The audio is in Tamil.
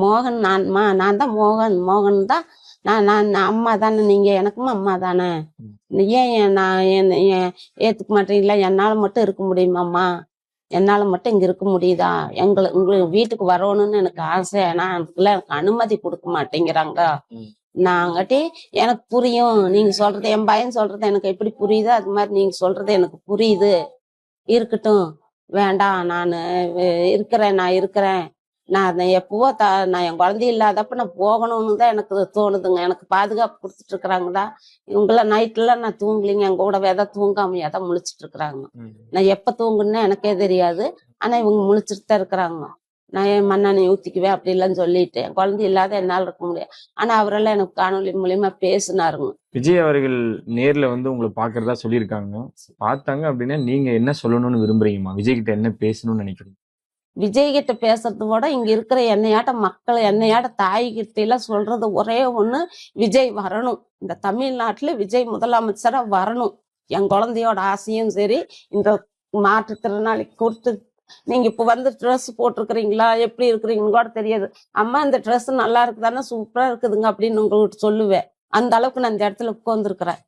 மோகன் நான் தான் மோகன் தான். நான் அம்மா தானே, நீங்க எனக்கும் அம்மா தானே. ம். ஏன் நான் ஏத்துக்க மாட்டீங்களா? என்னால மட்டும் இருக்க முடியுமாம்மா? என்னால மட்டும் இங்க இருக்க முடியுதா? உங்களுக்கு வீட்டுக்கு வரணும்னு எனக்கு ஆசை. ஆனா அதுக்குள்ள எனக்கு அனுமதி கொடுக்க மாட்டேங்கிறாங்க. ம். நாங்கட்டி எனக்கு புரியும் நீங்க சொல்றது, என் பையன் சொல்றது எனக்கு எப்படி புரியுதோ அது மாதிரி நீங்க சொல்றது எனக்கு புரியுது. இருக்கட்டும், வேண்டாம், நான் இருக்கிறேன். நான் எப்பவோ நான் என் குழந்தை இல்லாதப்ப நான் போகணும்னு தான் எனக்கு தோணுதுங்க. எனக்கு பாதுகாப்பு கொடுத்துட்டு இருக்கிறாங்கடா. இவங்களாம் நைட்லாம் நான் தூங்கலிங்க, என் கூடவே தான் தூங்காமையா தான் முழிச்சிட்டு இருக்கிறாங்க. ம். நான் எப்ப தூங்குன்னு எனக்கே தெரியாது. ஆனா இவங்க முழிச்சிட்டு தான் இருக்கிறாங்க. நான் என் மண்ணெண்ணெய் ஊத்திக்குவேன் அப்படிலாம் சொல்லிட்டு, என் குழந்தை இல்லாத என்னால இருக்க முடியாது. ஆனா அவரெல்லாம் எனக்கு காணொலி மூலியமா பேசினாருங்க. விஜய் அவர்கள் நேர்ல வந்து உங்களை பாக்குறதா சொல்லியிருக்காங்க. பார்த்தாங்க அப்படின்னா நீங்க என்ன சொல்லணும்னு விரும்புறீங்கம்மா? விஜய் கிட்ட என்ன பேசணும்னு நினைக்கிறீங்க? விஜய் கிட்ட பேசுறத விட இங்க இருக்கிற என்னையாட்ட மக்கள், என்னையாட்ட தாய்கிட்ட எல்லாம் சொல்றது ஒரே ஒண்ணு, விஜய் வரணும். இந்த தமிழ்நாட்டுல விஜய் முதலமைச்சரா வரணும். என் குழந்தையோட ஆசையும் சரி. இந்த மாற்றுத்திறனாளிக்கு கொடுத்து, நீங்க இப்ப வந்து ட்ரெஸ் போட்டிருக்கிறீங்களா, எப்படி இருக்கிறீங்கன்னு கூட தெரியாது. அம்மா இந்த ட்ரெஸ் நல்லா இருக்குதானே, சூப்பரா இருக்குதுங்க அப்படின்னு உங்களுக்கு சொல்லுவேன். அந்த அளவுக்கு நான் இந்த இடத்துல உட்கார்ந்துருக்கிறேன்.